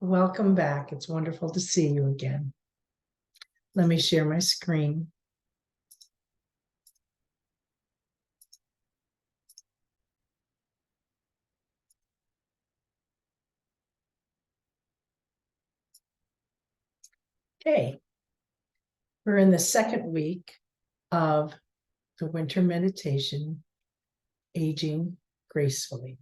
Welcome back. It's wonderful to see you again. Let me share my screen. Okay. We're in the second week of the winter meditation, Aging Gracefully.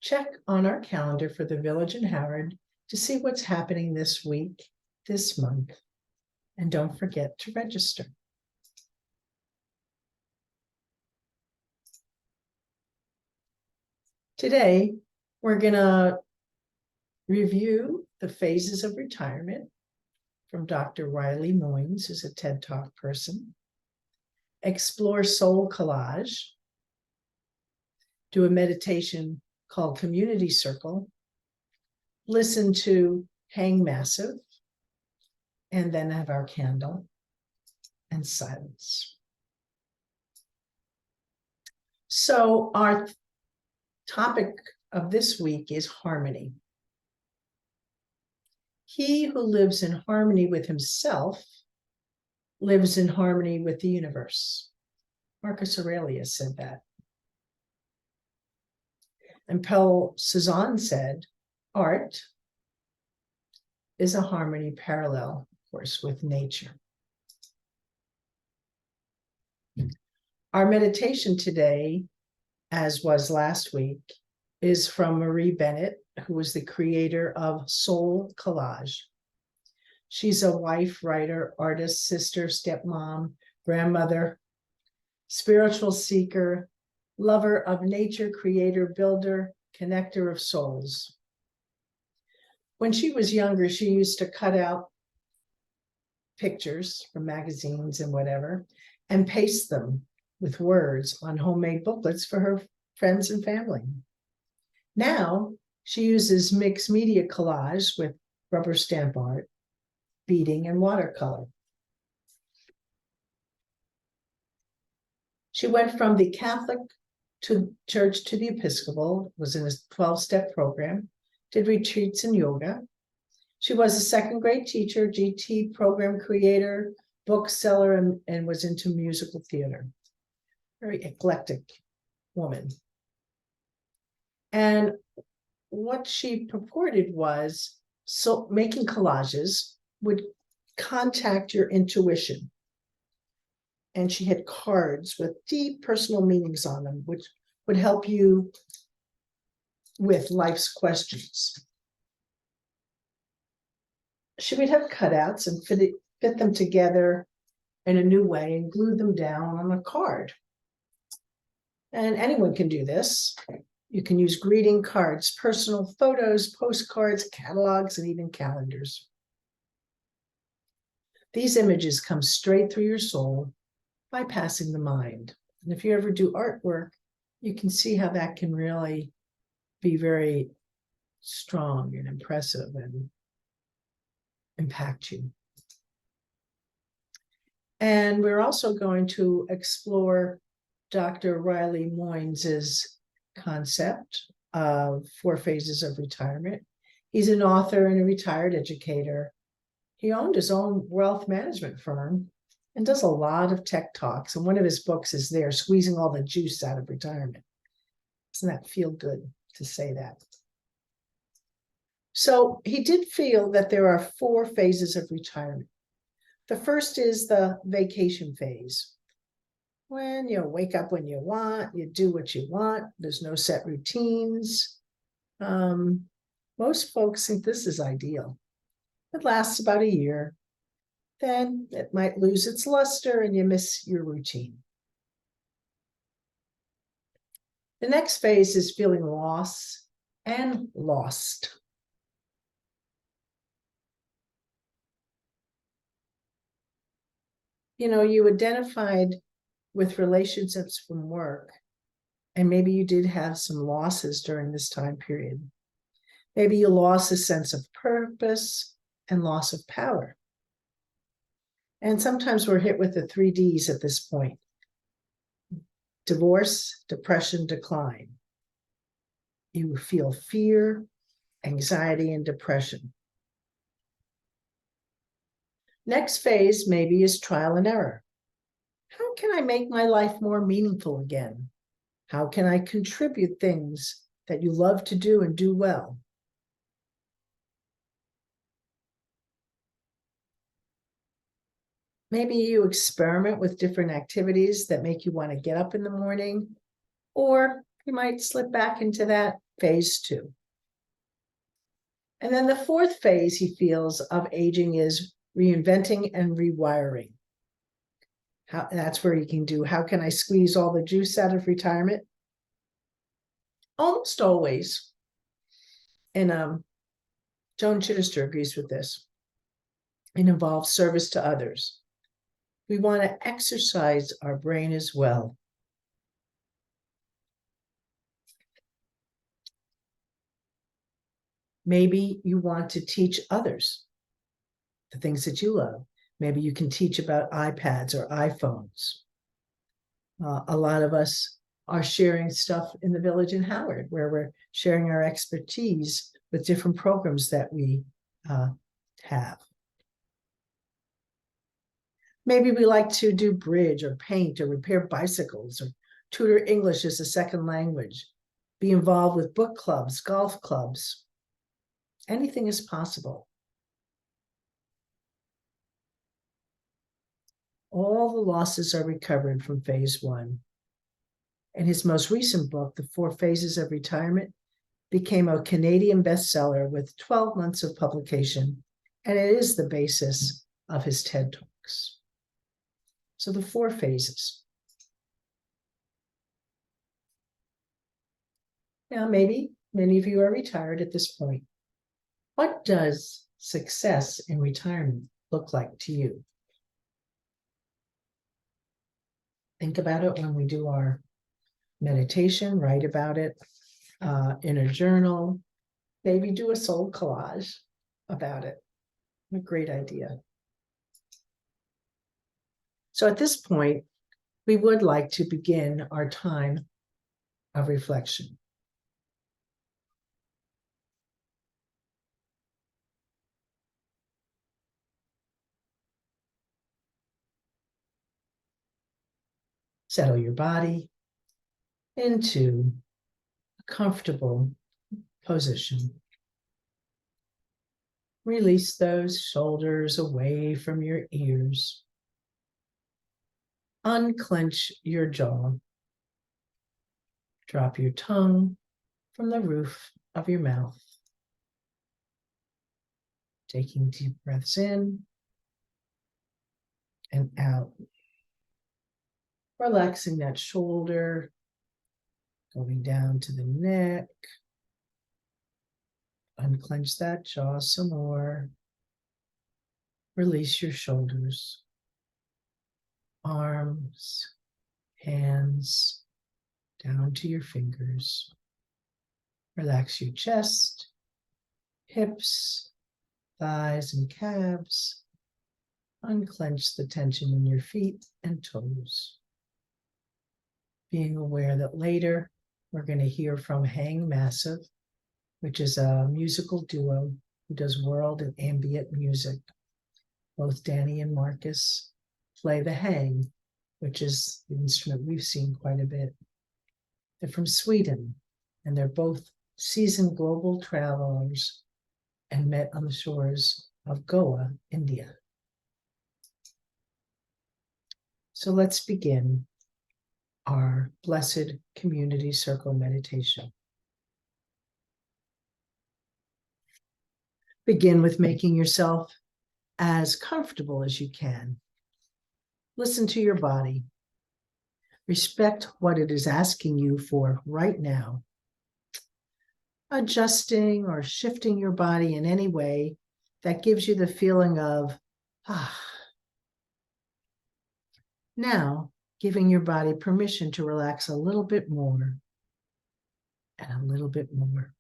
Check on our calendar for the Village in Howard to see what's happening this week, this month, and don't forget to register. Today, we're going to review the phases of retirement from Dr. Riley Moyes, who's a TED Talk person, explore SoulCollage, do a meditation called Community Circle, listen to Hang Massive, and then have our candle and silence. So our topic of this week is harmony. He who lives in harmony with himself lives in harmony with the universe. Marcus Aurelius said that. And Paul Cézanne said, art is a harmony parallel, of course, with nature. Our meditation today, as was last week, is from Marie Bennett, who was the creator of SoulCollage. She's a wife, writer, artist, sister, stepmom, grandmother, spiritual seeker, lover of nature, creator, builder, connector of souls. When she was younger, she used to cut out pictures from magazines and whatever, and paste them with words on homemade booklets for her friends and family. Now, she uses mixed media collage with rubber stamp art, beading, and watercolor. She went from the Catholic church to the Episcopal, was in a 12-step program, did retreats in yoga. She was a second grade teacher, GT program creator, bookseller, and was into musical theater. Very eclectic woman. And what she purported was, so making collages would contact your intuition. And she had cards with deep personal meanings on them, which would help you with life's questions. She would have cutouts and fit them together in a new way and glue them down on a card. And anyone can do this. You can use greeting cards, personal photos, postcards, catalogs, and even calendars. These images come straight through your soul, bypassing the mind. And if you ever do artwork, you can see how that can really be very strong and impressive and impact you. And we're also going to explore Dr. Riley Moyes' concept of 4 phases of retirement. He's an author and a retired educator. He owned his own wealth management firm and does a lot of tech talks. And one of his books is there, Squeezing All the Juice Out of Retirement. Doesn't that feel good to say that? So he did feel that there are 4 phases of retirement. The first is the vacation phase. When you wake up when you want, you do what you want, there's no set routines. Most folks think this is ideal. It lasts about a year. Then it might lose its luster and you miss your routine. The next phase is feeling loss and lost. You know, you identified with relationships from work, and maybe you did have some losses during this time period. Maybe you lost a sense of purpose and loss of power. And sometimes we're hit with the 3 Ds at this point. Divorce, depression, decline. You feel fear, anxiety, and depression. Next phase maybe is trial and error. How can I make my life more meaningful again? How can I contribute things that you love to do and do well? Maybe you experiment with different activities that make you want to get up in the morning, or you might slip back into that phase 2. And then the fourth phase he feels of aging is reinventing and rewiring. That's where you can do, how can I squeeze all the juice out of retirement? Almost always. And Joan Chittister agrees with this. It involves service to others. We want to exercise our brain as well. Maybe you want to teach others the things that you love. Maybe you can teach about iPads or iPhones. A lot of us are sharing stuff in the village in Howard, where we're sharing our expertise with different programs that we have. Maybe we like to do bridge or paint or repair bicycles or tutor English as a second language, be involved with book clubs, golf clubs. Anything is possible. All the losses are recovered from phase 1. And his most recent book, The 4 Phases of Retirement, became a Canadian bestseller with 12 months of publication, and it is the basis of his TED Talks. So the 4 phases. Now, maybe many of you are retired at this point. What does success in retirement look like to you? Think about it when we do our meditation, write about it in a journal, maybe do a soul collage about it. What a great idea. So at this point, we would like to begin our time of reflection. Settle your body into a comfortable position. Release those shoulders away from your ears. Unclench your jaw. Drop your tongue from the roof of your mouth. Taking deep breaths in and out. Relaxing that shoulder, going down to the neck. Unclench that jaw some more. Release your shoulders, arms, hands, down to your fingers. Relax your chest, hips, thighs, and calves. Unclench the tension in your feet and toes. Being aware that later we're going to hear from Hang Massive, which is a musical duo who does world and ambient music. Both Danny and Marcus play the hang, which is the instrument we've seen quite a bit. They're from Sweden, and they're both seasoned global travelers and met on the shores of Goa, India. So let's begin our Blessed Community Circle meditation. Begin with making yourself as comfortable as you can. Listen to your body. Respect what it is asking you for right now. Adjusting or shifting your body in any way that gives you the feeling of, ah. Now, giving your body permission to relax a little bit more and a little bit more.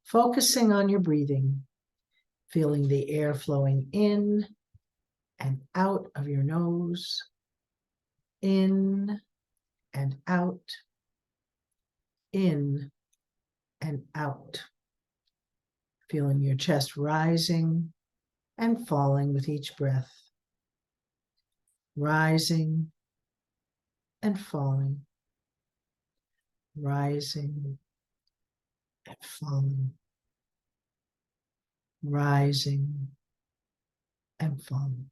Focusing on your breathing, feeling the air flowing in and out of your nose in and out, in and out. Feeling your chest rising and falling with each breath. Rising and falling. Rising and falling. Rising and falling.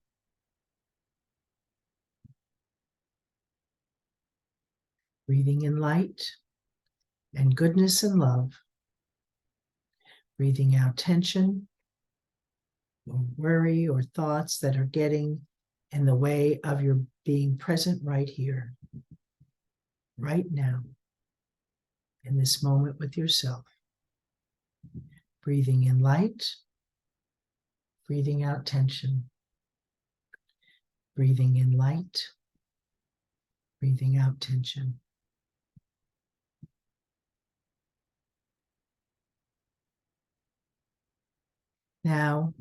Breathing in light and goodness and love. Breathing out tension or worry or thoughts that are getting in the way of your being present right here, right now, in this moment with yourself. Breathing in light, breathing out tension. Breathing in light, breathing out tension. Now,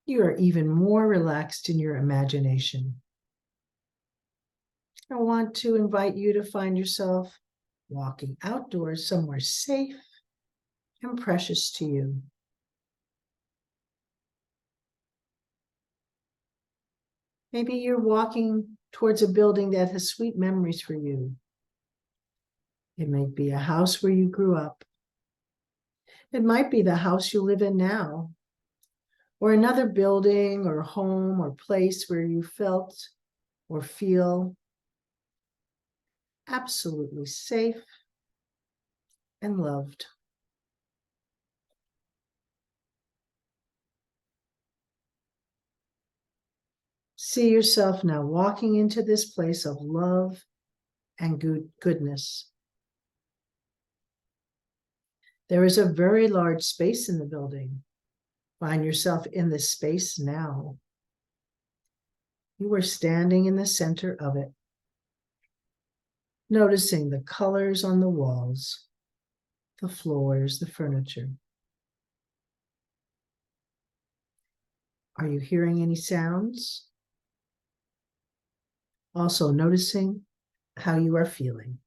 you are even more relaxed in your imagination. I want to invite you to find yourself walking outdoors somewhere safe and precious to you. Maybe you're walking towards a building that has sweet memories for you. It might be a house where you grew up. It might be the house you live in now, or another building or home or place where you felt or feel absolutely safe and loved. See yourself now walking into this place of love and goodness. There is a very large space in the building. Find yourself in this space now. You are standing in the center of it, noticing the colors on the walls, the floors, the furniture. Are you hearing any sounds? Also noticing how you are feeling.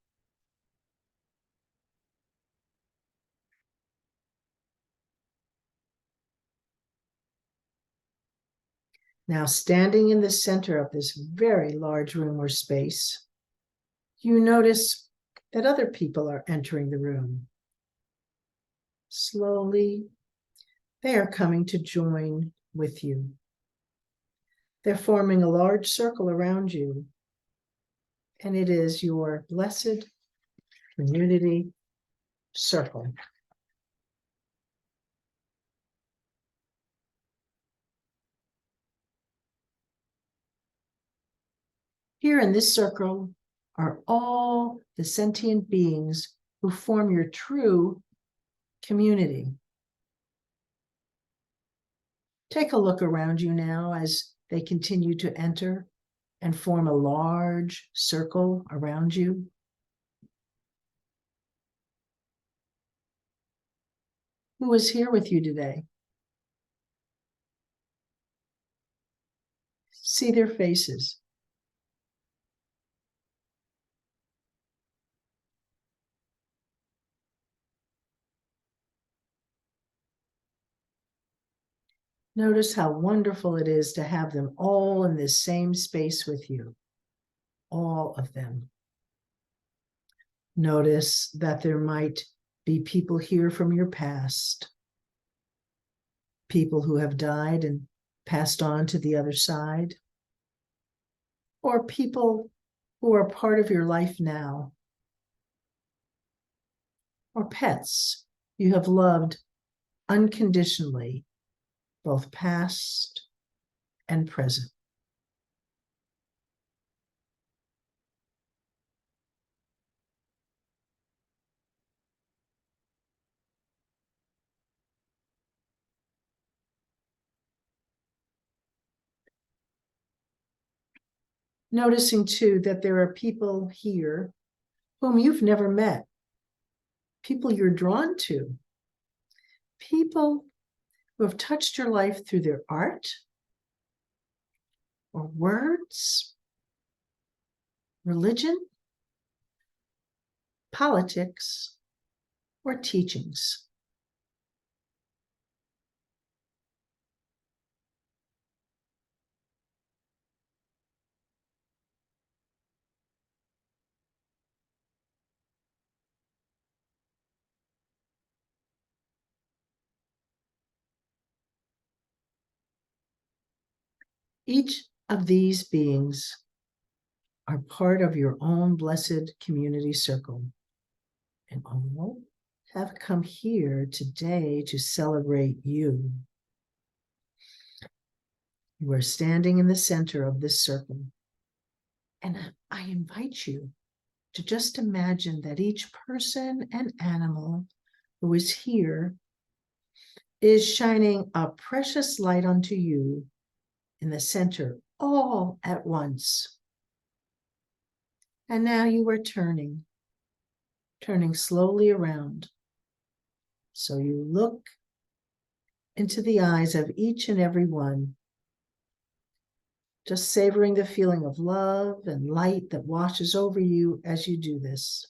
Now, standing in the center of this very large room or space, you notice that other people are entering the room. Slowly, they are coming to join with you. They're forming a large circle around you, and it is your blessed community circle. Here in this circle are all the sentient beings who form your true community. Take a look around you now as they continue to enter and form a large circle around you. Who is here with you today? See their faces. Notice how wonderful it is to have them all in this same space with you, all of them. Notice that there might be people here from your past, people who have died and passed on to the other side, or people who are part of your life now, or pets you have loved unconditionally, both past and present. Noticing too that there are people here whom you've never met, people you're drawn to, people who have touched your life through their art or words religion, politics, or teachings. Each of these beings are part of your own blessed community circle, and all have come here today to celebrate you. You are standing in the center of this circle, and I invite you to just imagine that each person and animal who is here is shining a precious light onto you in the center all at once. And now you are turning slowly around. So you look into the eyes of each and every one, just savoring the feeling of love and light that washes over you as you do this.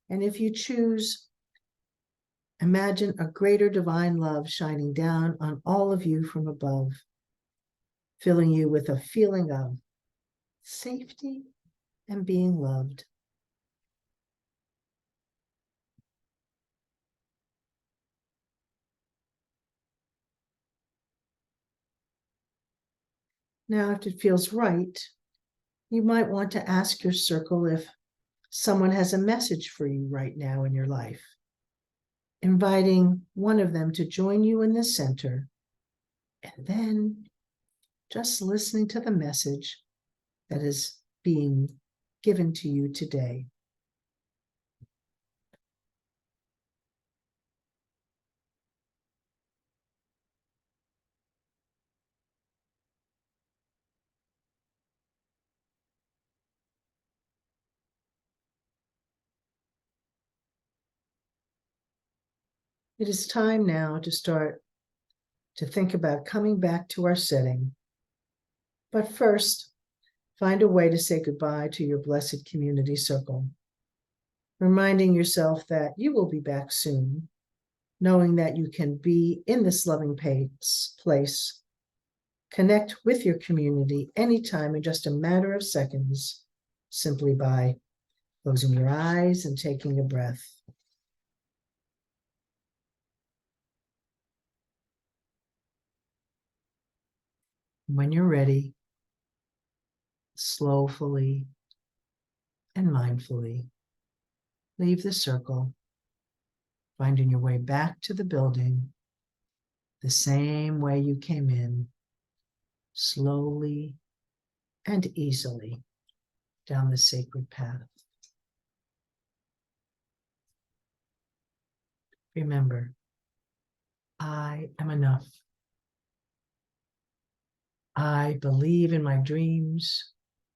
And if you choose, imagine a greater divine love shining down on all of you from above, filling you with a feeling of safety and being loved. Now, if it feels right, you might want to ask your circle if someone has a message for you right now in your life, inviting one of them to join you in the center, and then just listening to the message that is being given to you today. It is time now to start to think about coming back to our setting. But first, find a way to say goodbye to your blessed community circle, reminding yourself that you will be back soon, knowing that you can be in this loving place, connect with your community anytime in just a matter of seconds, simply by closing your eyes and taking a breath. When you're ready, slowly and mindfully leave the circle, finding your way back to the building the same way you came in, slowly and easily down the sacred path. Remember, I am enough. I believe in my dreams,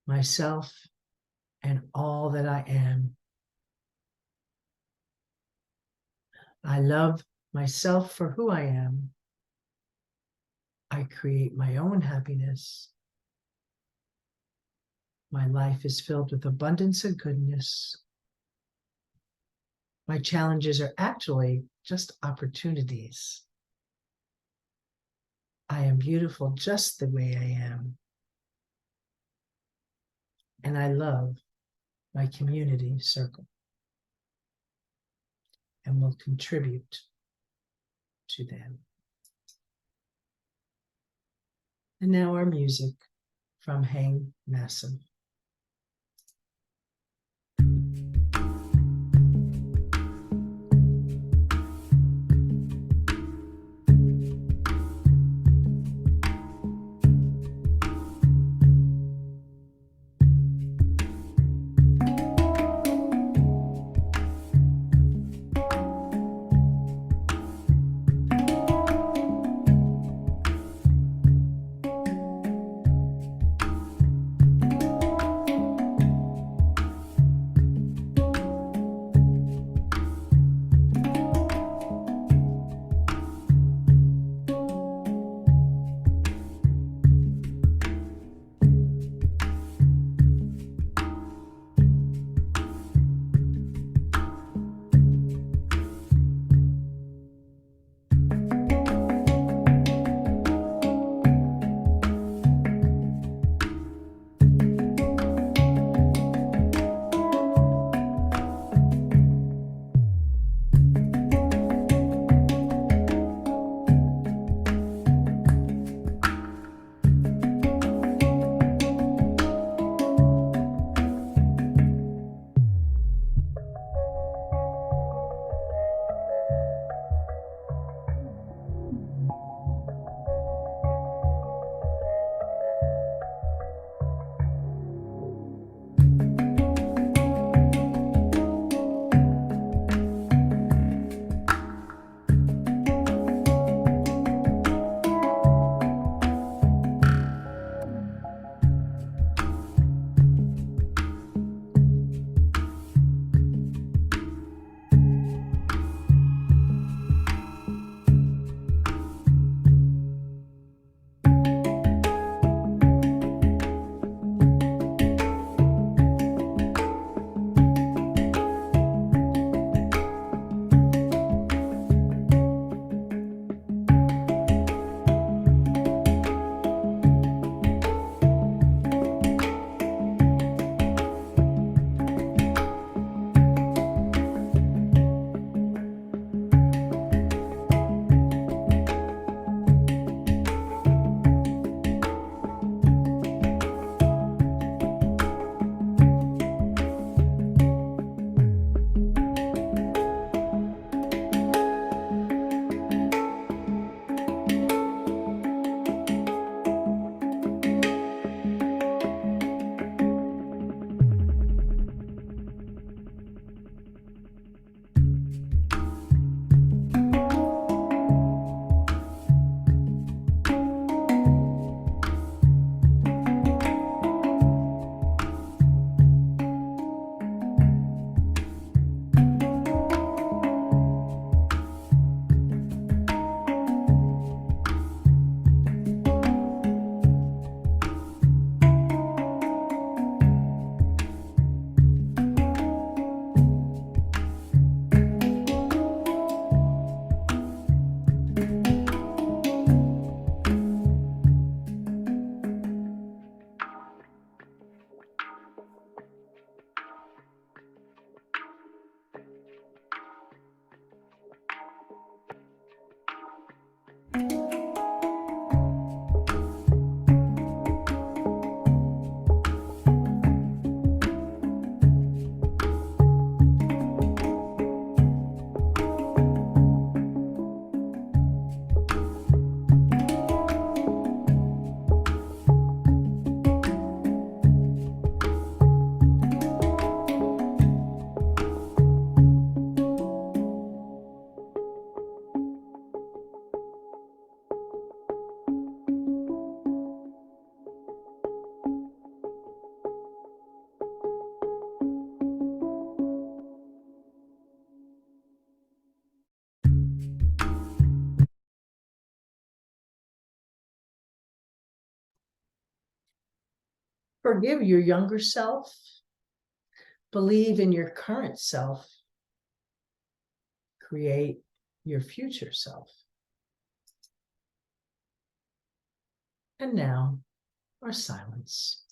myself, and all that I am. I love myself for who I am. I create my own happiness. My life is filled with abundance and goodness. My challenges are actually just opportunities. I am beautiful just the way I am. And I love my community circle and will contribute to them. And now our music from Hang Massive. Forgive your younger self. Believe in your current self. Create your future self. And now, our silence.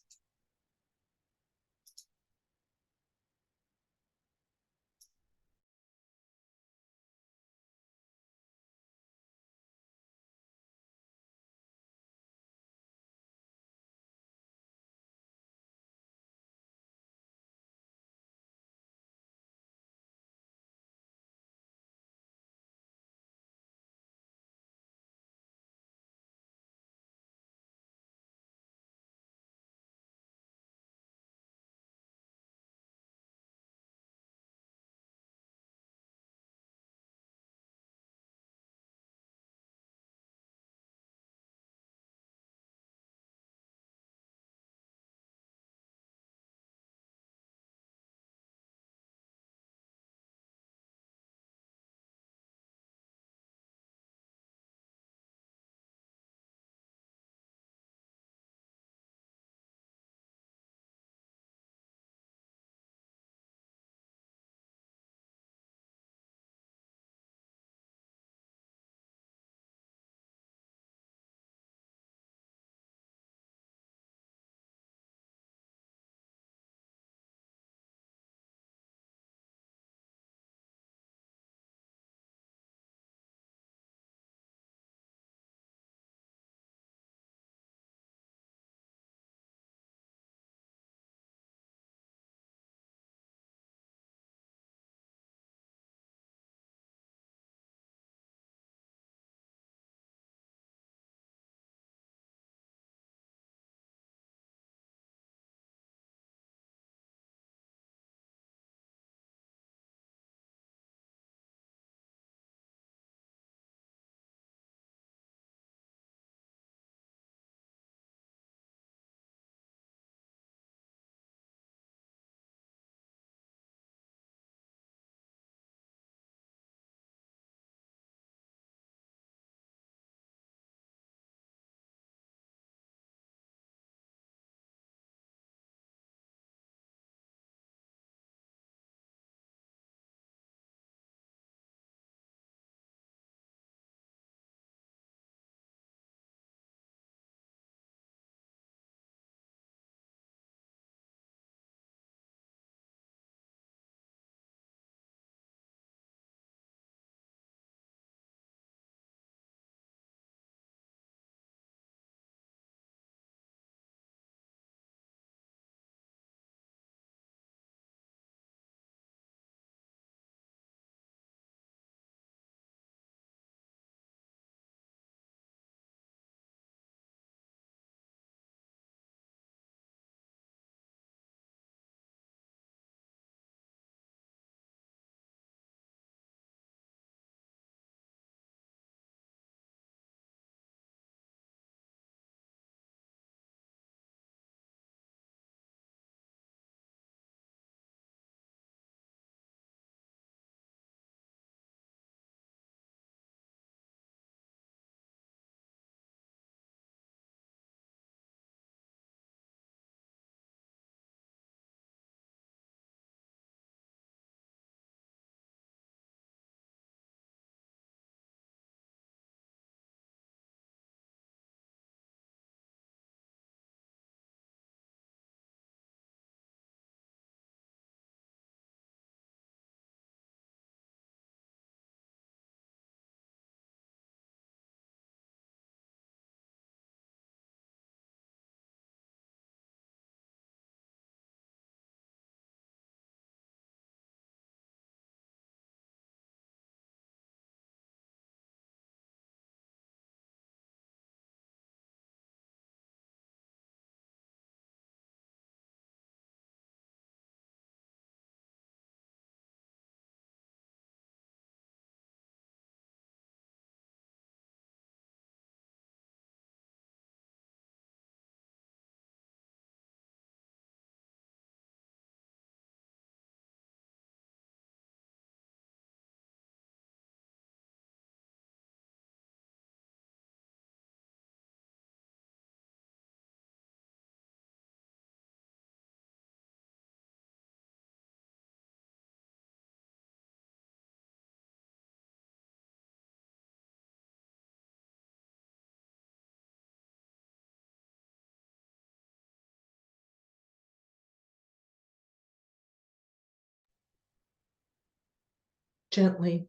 gently.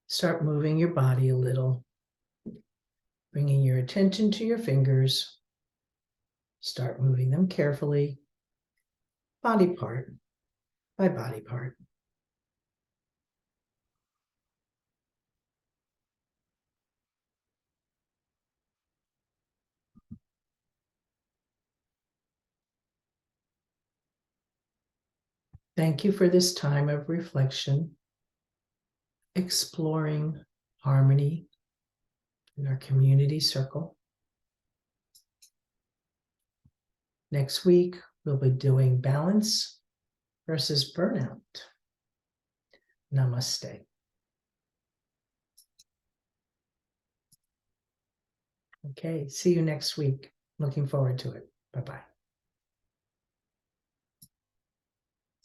Start moving your body a little, bringing your attention to your fingers. Start moving them carefully, body part by body part. Thank you for this time of reflection, exploring harmony in our community circle. Next week, we'll be doing balance versus burnout. Namaste. Okay, see you next week. Looking forward to it. Bye-bye.